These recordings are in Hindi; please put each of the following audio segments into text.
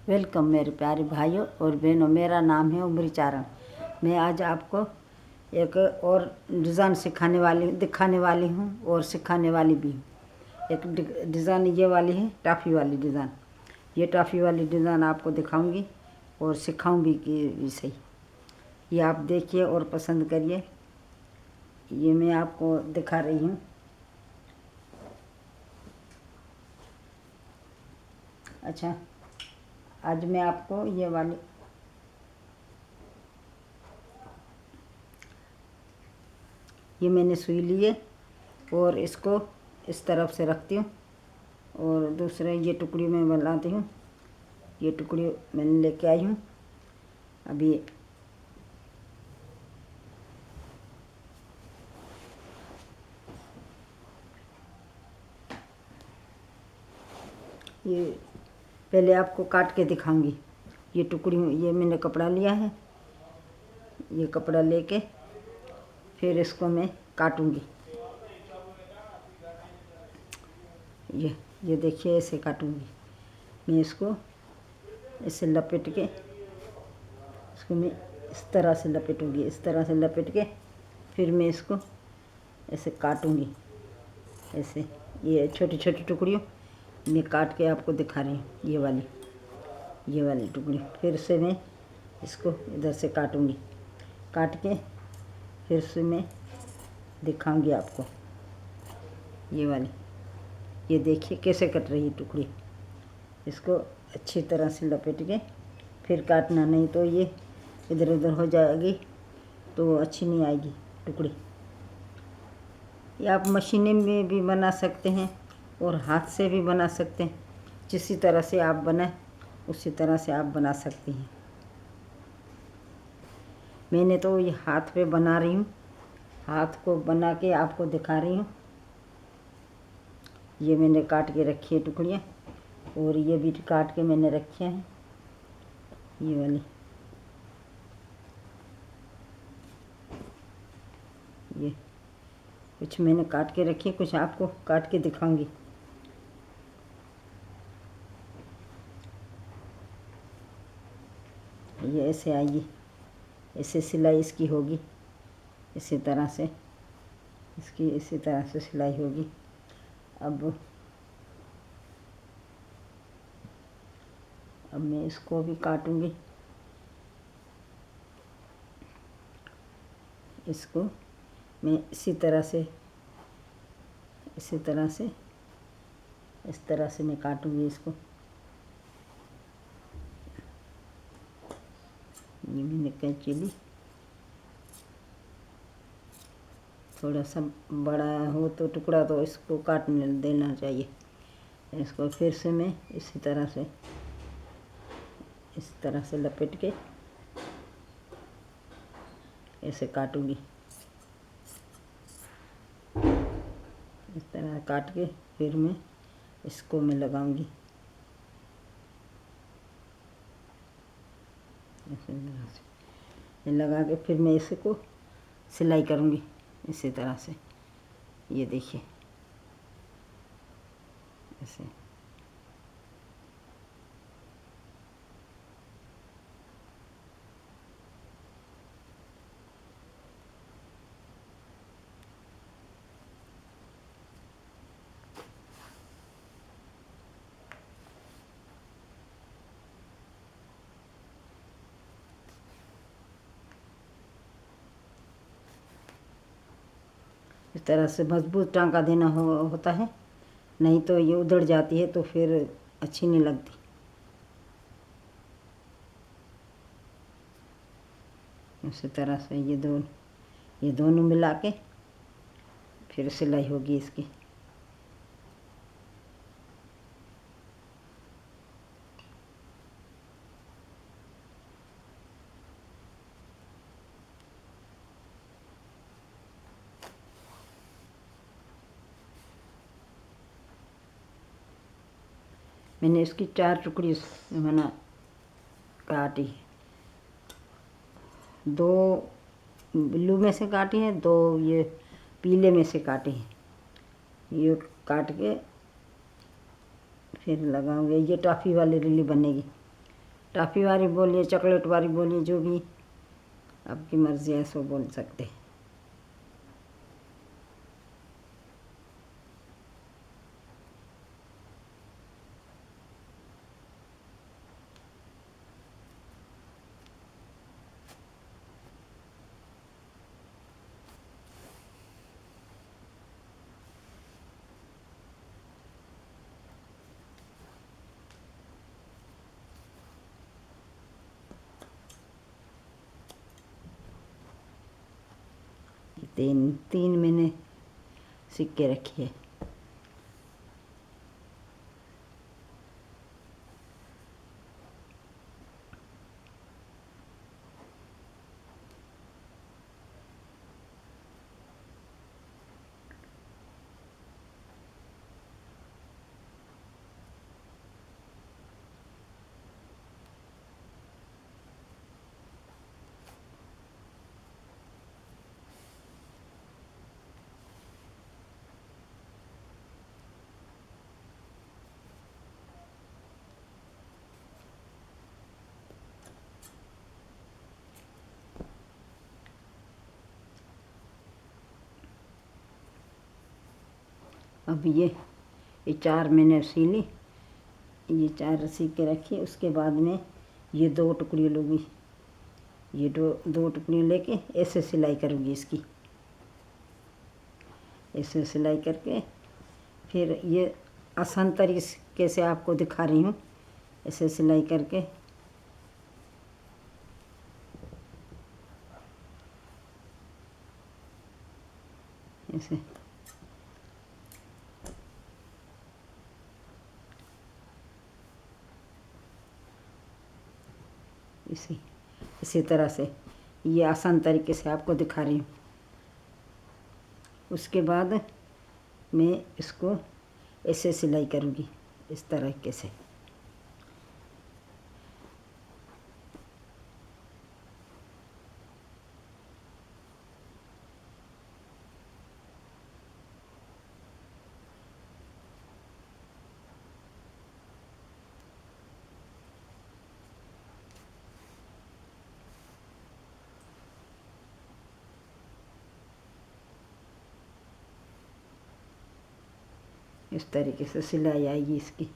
वेलकम मेरे प्यारे भाइयों और बहनों। मेरा नाम है उमरी चारण। मैं आज आपको एक और डिज़ाइन दिखाने वाली हूँ और सिखाने वाली भी हूँ। एक डिज़ाइन ये वाली है, टॉफ़ी वाली डिज़ाइन। ये टॉफ़ी वाली डिज़ाइन आपको दिखाऊंगी और सिखाऊंगी कि सही। ये आप देखिए और पसंद करिए। ये मैं आपको दिखा रही हूँ। अच्छा, आज मैं आपको ये वाली ये मैंने सुई ली है और इसको इस तरफ से रखती हूँ और दूसरे ये टुकड़ी में बनाती हूँ। ये टुकड़ी मैंने लेके आई हूँ। अभी ये पहले आपको काट के दिखाऊंगी। ये टुकड़ी ये मैंने कपड़ा लिया है। ये कपड़ा लेके फिर इसको मैं काटूंगी। ये देखिए, ऐसे काटूंगी मैं। इसको ऐसे लपेट के इसको मैं इस तरह से लपेटूंगी। इस तरह से लपेट के फिर मैं इसको ऐसे काटूंगी। ऐसे ये छोटी छोटी टुकड़ियों मैं काट के आपको दिखा रही हूँ। ये वाली टुकड़ी फिर से मैं इसको इधर से काटूंगी। काट के फिर से मैं दिखाऊंगी आपको। ये वाली ये देखिए कैसे कट रही है टुकड़ी। इसको अच्छी तरह से लपेट के फिर काटना, नहीं तो ये इधर उधर हो जाएगी तो अच्छी नहीं आएगी टुकड़ी। ये आप मशीनें में भी बना सकते हैं और हाथ से भी बना सकते हैं। जिस तरह से आप बनाए उसी तरह से आप बना सकती हैं। मैंने तो ये हाथ पे बना रही हूँ। हाथ को बना के आपको दिखा रही हूँ। ये मैंने काट के रखी है टुकड़ियाँ और ये भी काट के मैंने रखी हैं। ये वाली ये कुछ मैंने काट के रखी है, कुछ आपको काट के दिखाऊंगी। ये ऐसे आएगी, ऐसे सिलाई इसकी होगी। इसी तरह से इसकी इसी तरह से सिलाई होगी। अब मैं इसको भी काटूंगी। इसको मैं इसी तरह से इस तरह से मैं काटूंगी इसको। ये मैंने कैंची ली। थोड़ा सा बड़ा हो तो टुकड़ा तो इसको काटने देना चाहिए। इसको फिर से मैं इस तरह से लपेट के ऐसे काटूंगी। इस तरह काट के फिर मैं इसको मैं लगाऊंगी। ऐसे लगा के फिर मैं इसको सिलाई करूंगी इसी तरह से। ये देखिए ऐसे। इस तरह से मजबूत टांका देना होता है, नहीं तो ये उधड़ जाती है तो फिर अच्छी नहीं लगती। इसी तरह से ये दोनों मिला के फिर सिलाई होगी इसकी। मैंने इसकी 4 टुकड़ी बना काटी। 2 ब्लू में से काटी हैं, 2 ये पीले में से काटी हैं। ये काट के फिर लगाऊंगे। ये टॉफ़ी वाली रिली बनेगी। टॉफ़ी वाली बोलिए, चॉकलेट वाली बोलिए, जो भी आपकी मर्ज़ी है सो बोल सकते हैं। तीन तीन मैंने सीख के रखी है। अब ये चार मैंने सिली, ये चार सी के रखी। उसके बाद में ये दो टुकड़ी लूँगी, ये दो टुकड़ियाँ लेके ऐसे सिलाई करूँगी इसकी। ऐसे सिलाई करके फिर ये आसान तरीके से आपको दिखा रही हूँ। ऐसे सिलाई करके ऐसे इसी तरह से ये आसान तरीके से आपको दिखा रही हूँ। उसके बाद मैं इसको ऐसे सिलाई करूँगी इस तरीके से। इस तरीके से सिलाई आएगी इसकी।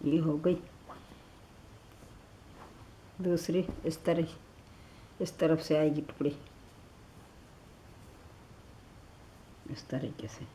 ये हो गई। दूसरी इस तरफ से आएगी टुकड़ी इस तरीके से।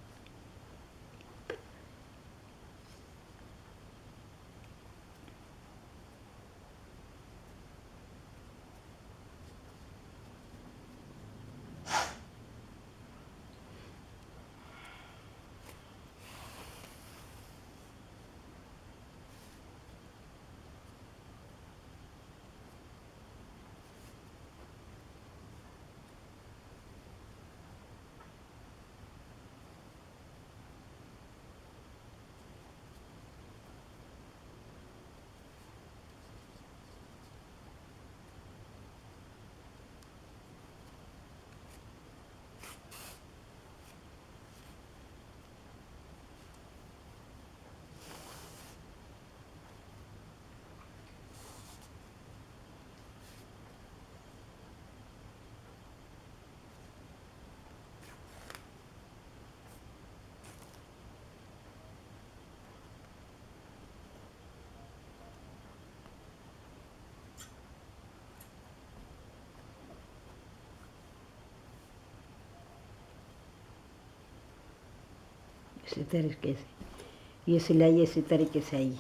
इसी तरीके से ये सिलाई इसी तरीके से आएगी।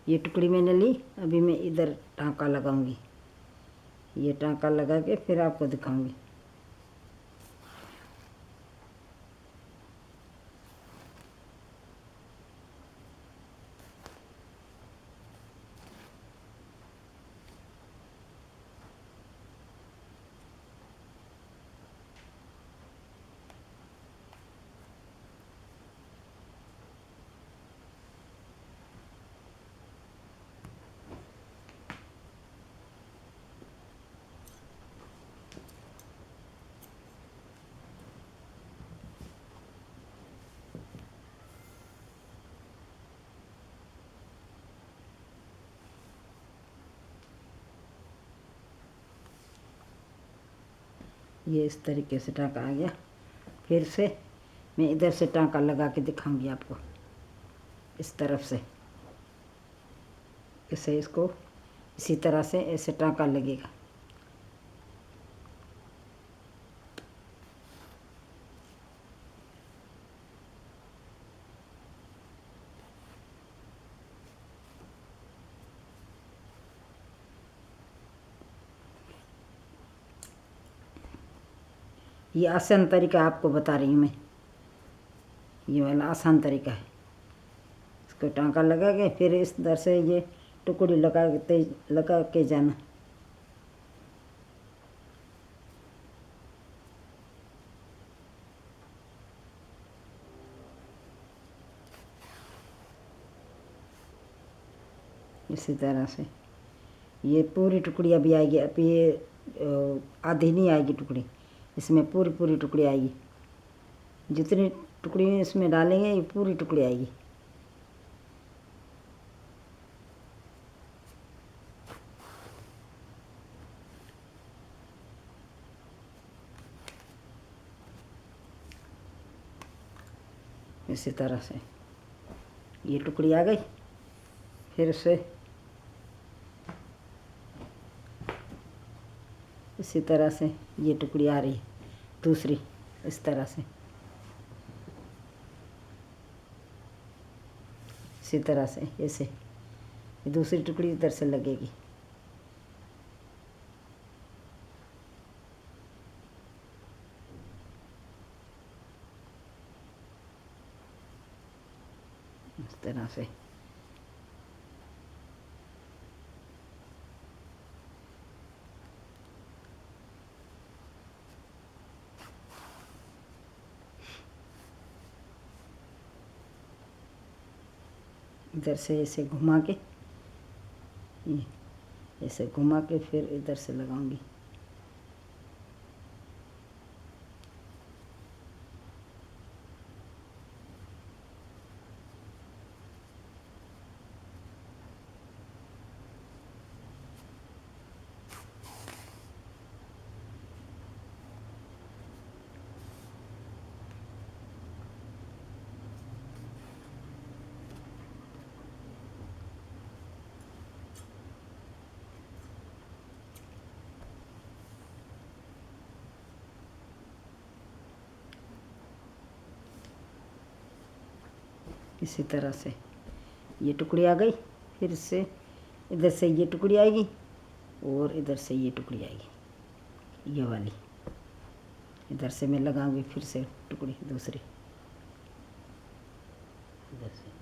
ये टुकड़ी मैंने ली। अभी मैं इधर टाँका लगाऊंगी। ये टाँका लगा के फिर आपको दिखाऊंगी। ये इस तरीके से टाँका आ गया। फिर से मैं इधर से टाँका लगा के दिखाऊंगी आपको। इस तरफ से इसे इसको इसी तरह से ऐसे टाँका लगेगा। ये आसान तरीका आपको बता रही हूँ मैं। ये वाला आसान तरीका है। इसको टाँका लगा के फिर इस तरह से ये टुकड़ी लगा के जाना। इसी तरह से ये पूरी टुकड़ी अभी आएगी। अभी ये आधी नहीं आएगी टुकड़ी, इसमें पूरी पूरी टुकड़ी आएगी। जितनी टुकड़ी इसमें डालेंगे ये पूरी टुकड़ी आएगी। इसी तरह से ये टुकड़ी आ गई। फिर से इसी तरह से ये टुकड़ी आ रही दूसरी। इस तरह से इसी तरह से ऐसे दूसरी टुकड़ी इधर से लगेगी। इस तरह से इधर से ऐसे घुमा के ऐसे घुमा के फिर इधर से लगाऊंगी। इसी तरह से ये टुकड़ी आ गई। फिर से इधर से ये टुकड़ी आएगी और इधर से ये टुकड़ी आएगी, ये वाली। इधर से मैं लगाऊंगी फिर से टुकड़ी दूसरी इधर से।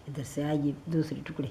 इधर से आएगी दूसरी टुकड़ी।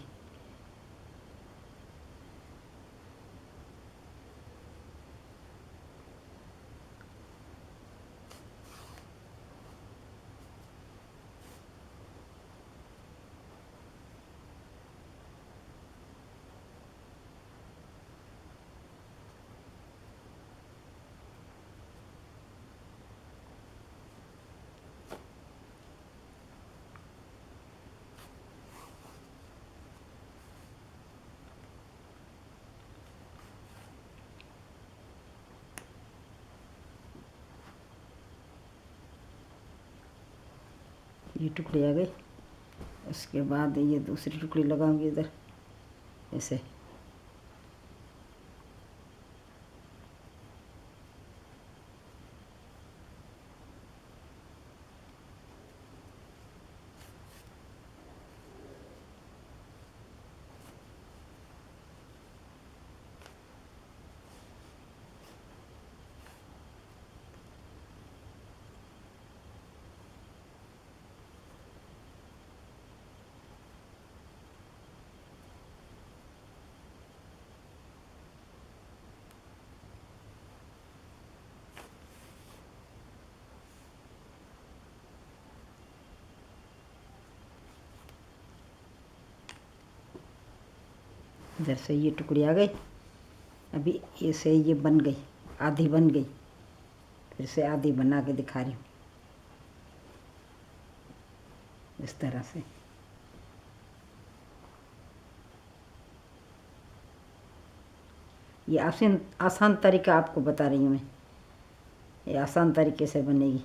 ये टुकड़ी आ गई। उसके बाद ये दूसरी टुकड़ी लगाऊंगी इधर ऐसे। इधर से ये टुकड़ी आ गई। अभी ऐसे ये बन गई, आधी बन गई। फिर से आधी बना के दिखा रही हूँ इस तरह से। ये आसान आसान तरीका आपको बता रही हूँ मैं, ये आसान तरीके से बनेगी।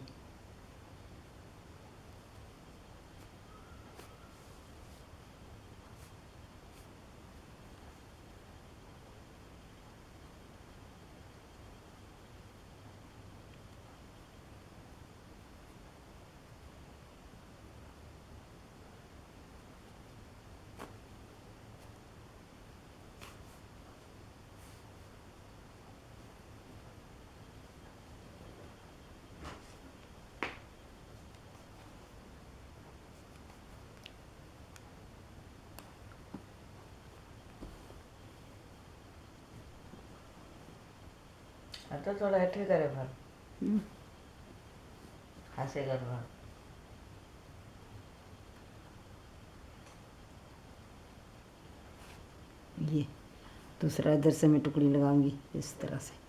आता थोड़ा हेठे करे भर हासे कर भर। ये दूसरा इधर से मैं टुकड़ी लगाऊंगी इस तरह से।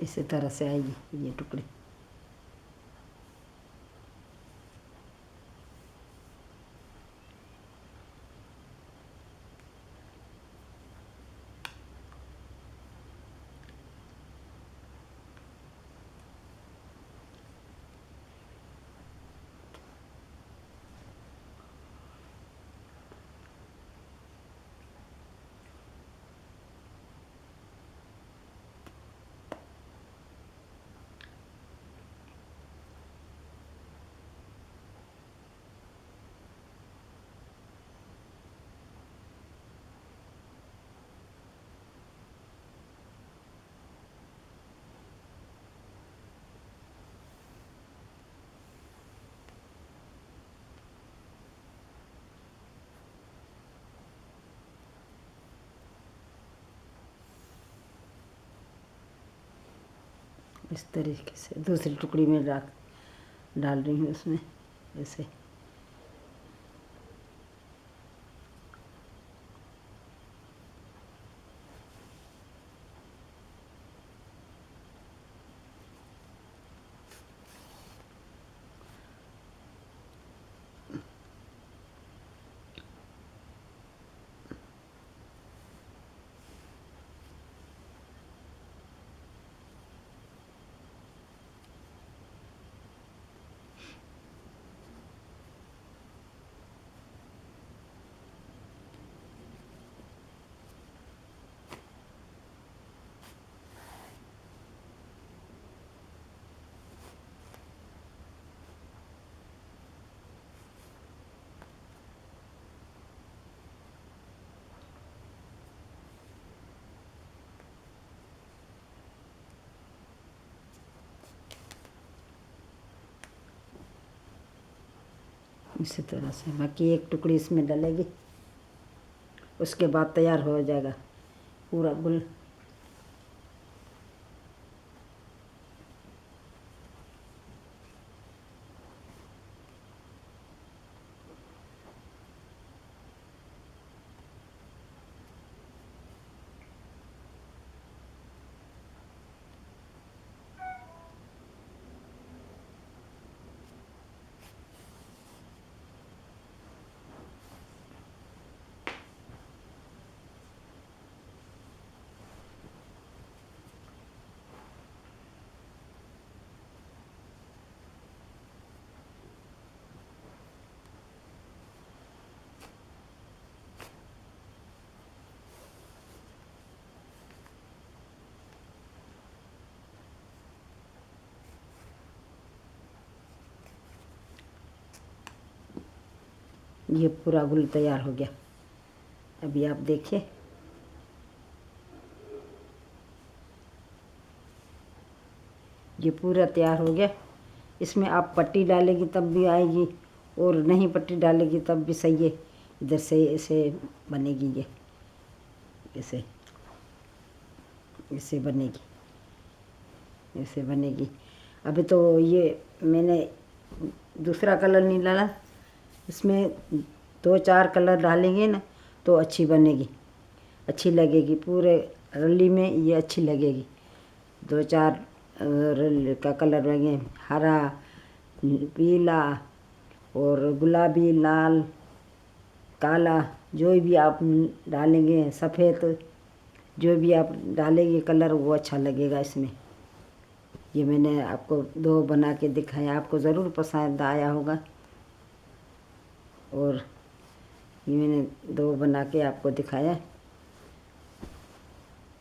इसी तरह से आएगी ये टुकड़ी। इस तरीके से दूसरी टुकड़ी में डाल रही हूँ उसमें ऐसे। इसी तरह से बाकी एक टुकड़ी इसमें डलेगी, उसके बाद तैयार हो जाएगा पूरा गुल। ये पूरा गुल तैयार हो गया। अभी आप देखिए, ये पूरा तैयार हो गया। इसमें आप पट्टी डालेगी तब भी आएगी और नहीं पट्टी डालेगी तब भी सही है। इधर से ऐसे बनेगी, ये ऐसे ऐसे बनेगी, ऐसे बनेगी। अभी तो ये मैंने दूसरा कलर नहीं डाला, इसमें 2-4 कलर डालेंगे ना तो अच्छी बनेगी, अच्छी लगेगी। पूरे रली में ये अच्छी लगेगी। 2-4 का कलर लगे, हरा, पीला और गुलाबी, लाल, काला, जो भी आप डालेंगे, सफ़ेद, जो भी आप डालेंगे कलर वो अच्छा लगेगा इसमें। ये मैंने आपको 2 बना के दिखाया, आपको ज़रूर पसंद आया होगा। और ये मैंने 2 बना के आपको दिखाया।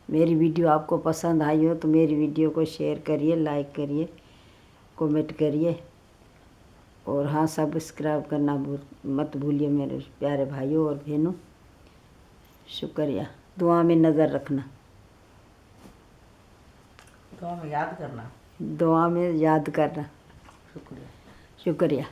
मेरी वीडियो आपको पसंद आई हो तो मेरी वीडियो को शेयर करिए, लाइक करिए, कमेंट करिए और हाँ, सब्सक्राइब करना मत भूलिए मेरे प्यारे भाइयों और बहनों। शुक्रिया। दुआ में नज़र रखना, तो हमें याद करना। दुआ में याद करना। शुक्रिया। शुक्रिया।